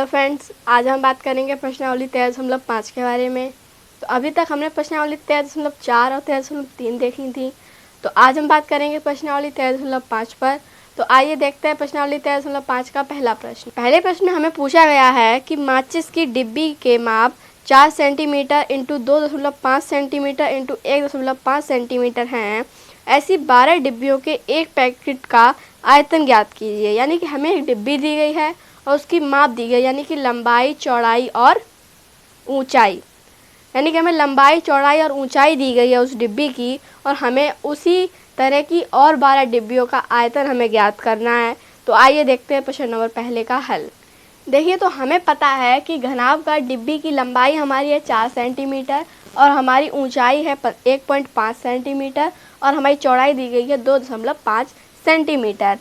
Hello friends, आज हम बात करेंगे प्रश्नावली 13.5 के बारे में। तो अभी तक हमने प्रश्नावली 13.4 और 13.3 देखी थी। तो आज हम बात करेंगे प्रश्नावली 13.5 पर। तो आइए देखते हैं प्रश्नावली 13.5 का पहला प्रश्न। पहले प्रश्न में हमें पूछा गया है कि माचिस की डिब्बी के माप 4 centimetre into 2.5 centimetre into 1.5 centimetre हैं। ऐसी 12 डिब्बियों के एक पैकेट का आयतन ज्ञात कीजिए। यानी कि हमें एक डिब्बी दी गई है और उसकी माप दी गई, यानी कि लंबाई, चौड़ाई और ऊंचाई। यानी कि हमें लंबाई, चौड़ाई और ऊंचाई दी गई है उस डिब्बी की, और हमें उसी तरह की और 12 डिब्बियों का आयतन हमें ज्ञात करना है। तो आइए देखते हैं प्रश्न नंबर पहले का हल। देखिए, तो हमें पता है कि घनाभकार डिब्बी की लंबाई हमारी है 4 सेंटीमीटर और हमारी ऊंचाई है 1.5 सेंटीमीटर और हमारी चौड़ाई दी गई है 2.5 सेंटीमीटर।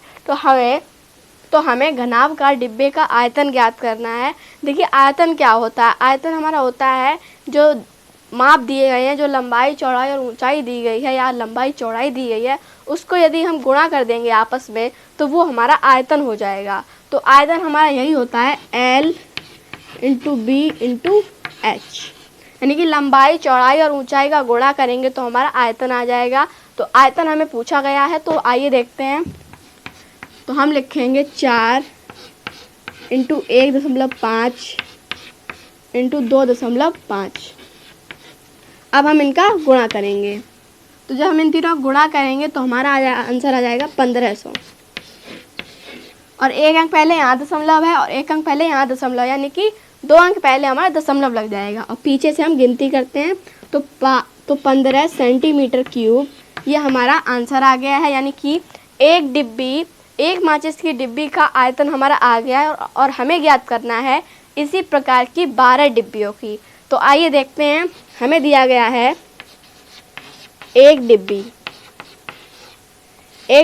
तो हमें घनाभकार डिब्बे का आयतन ज्ञात करना है। देखिए, आयतन क्या होता है? आयतन हमारा होता है जो माप दिए गए हैं, जो लंबाई, चौड़ाई और ऊंचाई दी गई है या लंबाई, चौड़ाई दी गई है, उसको यदि हम गुणा कर देंगे आपस में तो वो हमारा आयतन हो जाएगा। तो आयतन हमारा यही होता है L into B into H। यानी कि लंबाई, चौड़ाई और ऊंचाई का गुणा करेंगे तो हमारा आयतन आ जाएगा। तो आयतन हमें पूछा गया है, तो आइए देखते हैं। तो हम लिखेंगे 4 इंटू 1.5 इंटू 2.5। अब हम इनका गुणा करेंगे। तो जब हम इन तीनों गुणा करेंगे तो हमारा आंसर आ जाएगा 1500। और एक अंक पहले यहाँ दशमलव है और एक अंक पहले यहाँ दशमलव, यानी कि 2 अंक पहले हमारा दशमलव लग जाएगा। और पीछे से हम गिनती करते हैं तो 15 सेंटीमीटर क्यूब ये हमारा आंसर आ गया है। यानी कि एक माचिस की डिब्बी का आयतन हमारा आ गया है और हमें ज्ञात करना है इसी प्रकार की 12 डिब्बियों की। तो आइए देखते हैं। हमें दिया गया है एक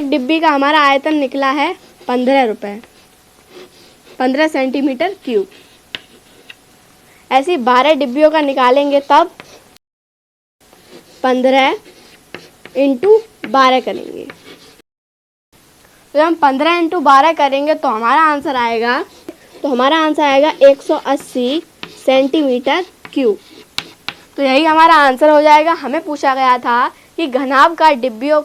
डिब्बी का हमारा आयतन निकला है 15 रुपये, 15 सेंटीमीटर क्यूब। ऐसी 12 डिब्बियों का निकालेंगे तब 15 इंटू 12 करेंगे। तो जब हम 15 इंटू 12 करेंगे तो हमारा आंसर आएगा 180 सेंटीमीटर क्यूब। तो यही हमारा आंसर हो जाएगा। हमें पूछा गया था कि घनाभकार डिब्बियों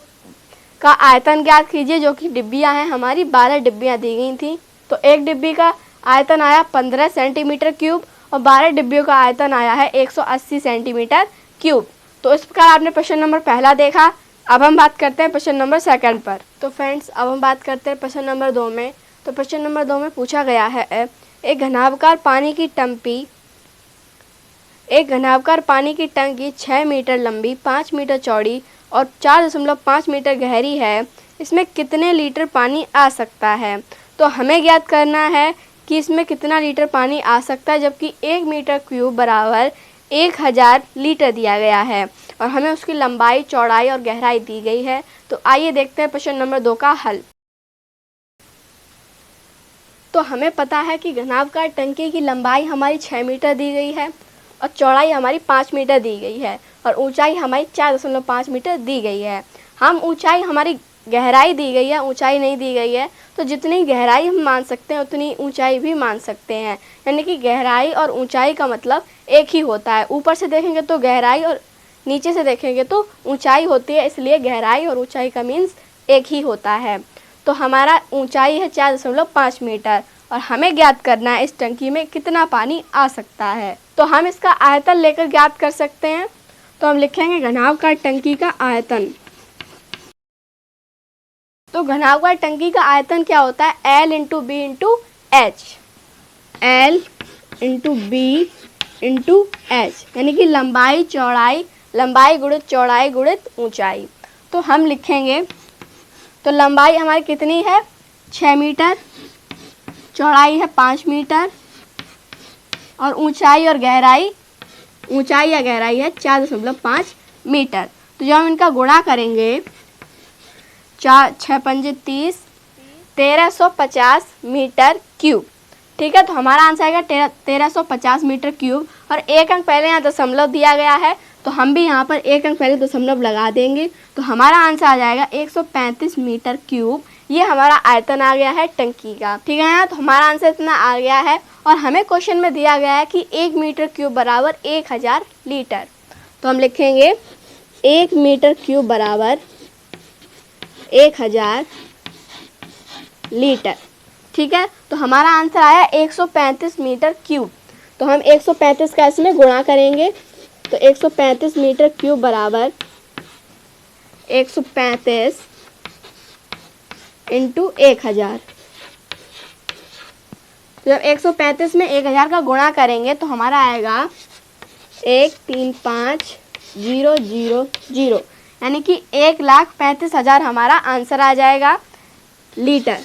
का आयतन ज्ञात कीजिए, जो कि डिब्बियां हैं हमारी 12 डिब्बियां दी गई थी। तो एक डिब्बी का आयतन आया 15 सेंटीमीटर क्यूब और 12 डिब्बियों का आयतन आया है 180 सेंटीमीटर क्यूब। तो इस प्रकार आपने प्रश्न नंबर पहला देखा। अब हम बात करते हैं प्रश्न नंबर सेकंड पर। तो फ्रेंड्स, अब हम बात करते हैं प्रश्न नंबर 2 में। तो प्रश्न नंबर 2 में पूछा गया है एक घनाभकार पानी की टंकी 6 मीटर लंबी, 5 मीटर चौड़ी और 4.5 मीटर गहरी है। इसमें कितने लीटर पानी आ सकता है? तो हमें ज्ञात करना है कि इसमें कितना लीटर पानी आ सकता है, जबकि 1 मीटर क्यूब बराबर 1000 लीटर दिया गया है और हमें उसकी लंबाई, चौड़ाई और गहराई दी गई है। तो आइए देखते हैं प्रश्न नंबर 2 का हल। तो हमें पता है कि घनाभकार टंकी की लंबाई हमारी 6 मीटर दी गई है और चौड़ाई हमारी 5 मीटर दी गई है और ऊंचाई हमारी 4.5 मीटर दी गई है। हम ऊंचाई, हमारी गहराई दी गई है, ऊंचाई नहीं दी गई है। तो जितनी गहराई हम मान सकते हैं उतनी ऊंचाई भी मान सकते हैं। यानी कि गहराई और ऊंचाई का मतलब एक ही होता है। ऊपर से देखेंगे तो गहराई और नीचे से देखेंगे तो ऊंचाई होती है, इसलिए गहराई और ऊंचाई का मीन्स एक ही होता है। तो हमारा ऊंचाई है 4.5 मीटर और हमें ज्ञात करना है इस टंकी में कितना पानी आ सकता है। तो हम इसका आयतन लेकर ज्ञात कर सकते हैं। तो हम लिखेंगे घनाभकार टंकी का आयतन। तो घनाभकार टंकी का आयतन क्या होता है? L into B into H. L into B into H, यानी कि लंबाई गुणित चौड़ाई गुणित ऊंचाई। तो हम लिखेंगे, तो लंबाई हमारी कितनी है? 6 मीटर, चौड़ाई है 5 मीटर और ऊंचाई या गहराई है 4.5 मीटर। तो जब हम इनका गुणा करेंगे 6 पंजे 30, 1350 मीटर क्यूब। ठीक है, तो हमारा आंसर आएगा 1350 मीटर क्यूब। और एक अंक पहले यहाँ दशमलव दिया गया है तो हम भी यहाँ पर एक अंक पहले दशमलव लगा देंगे। तो हमारा आंसर आ जाएगा 135 मीटर क्यूब। ये हमारा आयतन आ गया है टंकी का। ठीक है ना, तो हमारा आंसर इतना आ गया है और हमें क्वेश्चन में दिया गया है कि 1 मीटर क्यूब बराबर 1000 लीटर। तो हम लिखेंगे 1 मीटर क्यूब बराबर 1000 लीटर। ठीक है, तो हमारा आंसर आया 135 मीटर क्यूब। तो हम 135 का इसमें गुणा करेंगे, तो 135 मीटर क्यूब बराबर 135 इंटू 1000। जब 135 में 1000 का गुणा करेंगे तो हमारा आएगा 135000, यानी कि 1,35,000 हमारा आंसर आ जाएगा लीटर।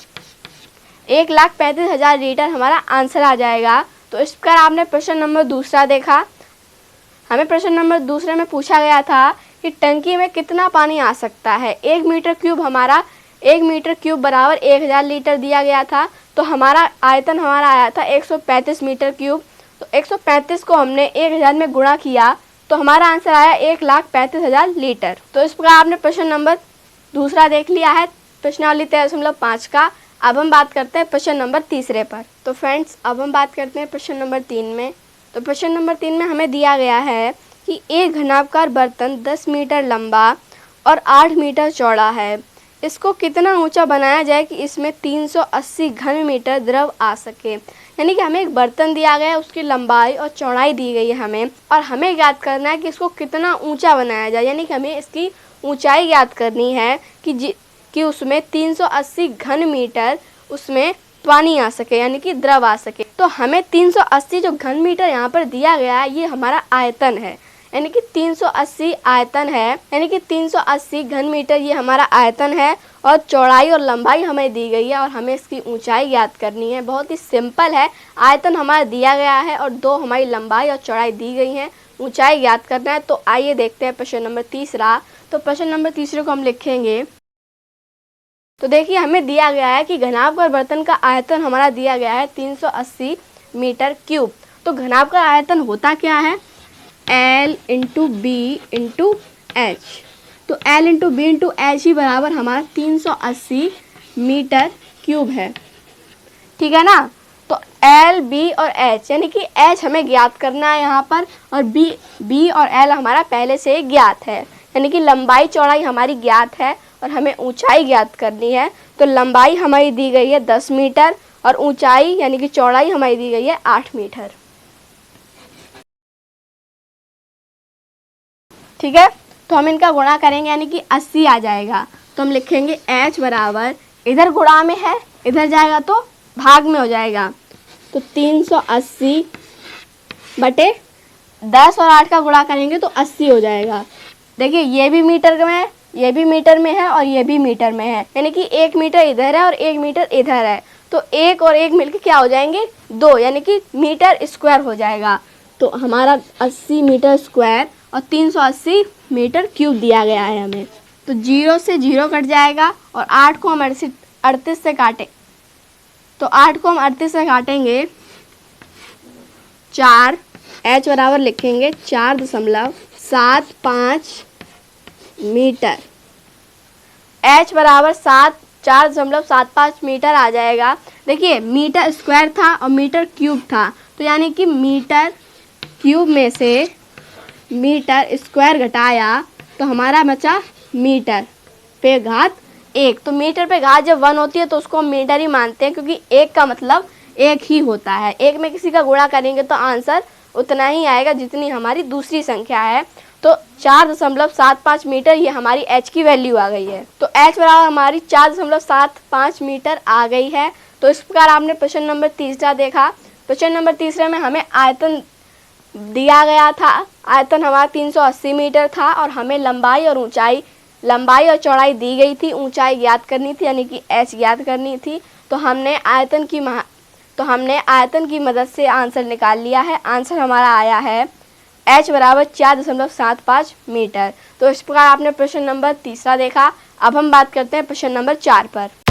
1,35,000 लीटर हमारा आंसर आ जाएगा। तो इस प्रकार आपने प्रश्न नंबर दूसरा देखा। हमें प्रश्न नंबर दूसरे में पूछा गया था कि टंकी में कितना पानी आ सकता है। 1 मीटर क्यूब बराबर 1000 लीटर दिया गया था। तो हमारा आयतन आया था 135 मीटर क्यूब। तो 135 को हमने 1000 में गुणा किया तो हमारा आंसर आया 1,35,000 लीटर। तो इस प्रकार आपने प्रश्न नंबर दूसरा देख लिया है प्रश्नावली 13.5 का। अब हम बात करते हैं प्रश्न नंबर तीसरे पर। तो फ्रेंड्स, अब हम बात करते हैं प्रश्न नंबर 3 में। तो प्रश्न नंबर 3 में हमें दिया गया है कि एक घनाभकार बर्तन 10 मीटर लंबा और 8 मीटर चौड़ा है। इसको कितना ऊंचा बनाया जाए कि इसमें 380 घन मीटर द्रव आ सके। यानी कि हमें एक बर्तन दिया गया है, उसकी लंबाई और चौड़ाई दी गई है हमें, और हमें ज्ञात करना है कि इसको कितना ऊंचा बनाया जाए। यानी कि हमें इसकी ऊंचाई ज्ञात करनी है कि उसमें 380 घन मीटर उसमें पानी आ सके, यानी कि द्रव आ सके। तो हमें 380 जो घन मीटर यहाँ पर दिया गया है ये हमारा आयतन है, यानी कि 380 आयतन है, यानी कि 380 घन मीटर ये हमारा आयतन है। और चौड़ाई और लंबाई हमें दी गई है और हमें इसकी ऊंचाई ज्ञात करनी है। बहुत ही सिंपल है, आयतन हमारा दिया गया है और 2 हमारी लंबाई और चौड़ाई दी गई है, ऊंचाई ज्ञात करना है। तो आइए देखते हैं प्रश्न नंबर तीसरा। तो प्रश्न नंबर तीसरे को हम लिखेंगे। तो देखिए, हमें दिया गया है कि घनाभकार बर्तन का आयतन हमारा दिया गया है 380 मीटर क्यूब। तो घनाभकार आयतन होता क्या है? L into B into H. तो L into B into H ही बराबर हमारा 380 मीटर क्यूब है। ठीक है ना। तो L, B और H, यानी कि H हमें ज्ञात करना है यहाँ पर, और B और L हमारा पहले से ही ज्ञात है। यानी कि लंबाई चौड़ाई हमारी ज्ञात है और हमें ऊंचाई ज्ञात करनी है। तो लंबाई हमारी दी गई है 10 मीटर और ऊंचाई यानी कि चौड़ाई हमारी दी गई है 8 मीटर। ठीक है, तो हम इनका गुणा करेंगे यानी कि 80 आ जाएगा। तो हम लिखेंगे H बराबर, इधर गुणा में है, इधर जाएगा तो भाग में हो जाएगा। तो 380 बटे 10 और 8 का गुणा करेंगे तो 80 हो जाएगा। देखिए, ये भी मीटर में है, ये भी मीटर में है और ये भी मीटर में है, यानी कि 1 मीटर इधर है और 1 मीटर इधर है। तो 1 और 1 मिलके क्या हो जाएंगे? 2, यानी कि मीटर स्क्वायर हो जाएगा। तो हमारा 80 मीटर स्क्वायर और 380 मीटर क्यूब दिया गया है हमें। तो 0 से 0 कट जाएगा और 8 को हम 38 से काटें, तो 8 को हम 38 से काटेंगे 4, H बराबर लिखेंगे 4.75 मीटर। H बराबर 4.75 मीटर आ जाएगा। देखिए, मीटर स्क्वायर था और मीटर क्यूब था, तो यानी कि मीटर क्यूब में से मीटर स्क्वायर घटाया तो हमारा बचा मीटर पे घात 1। तो मीटर पे घात जब 1 होती है तो उसको हम मीटर ही मानते हैं, क्योंकि 1 का मतलब 1 ही होता है। 1 में किसी का गुणा करेंगे तो आंसर उतना ही आएगा जितनी हमारी दूसरी संख्या है। तो 4.75 मीटर ये हमारी H की वैल्यू आ गई है। तो H बराबर हमारी 4.75 मीटर आ गई है। तो इस प्रकार आपने प्रश्न नंबर तीसरा देखा। प्रश्न नंबर तीसरे में हमें आयतन दिया गया था, आयतन हमारा 380 मीटर था और हमें लंबाई और चौड़ाई दी गई थी, ऊंचाई ज्ञात करनी थी यानी कि H ज्ञात करनी थी। तो हमने आयतन की मदद से आंसर निकाल लिया है। आंसर हमारा आया है H बराबर 4.75 मीटर। तो इस प्रकार आपने प्रश्न नंबर तीसरा देखा। अब हम बात करते हैं प्रश्न नंबर 4 पर।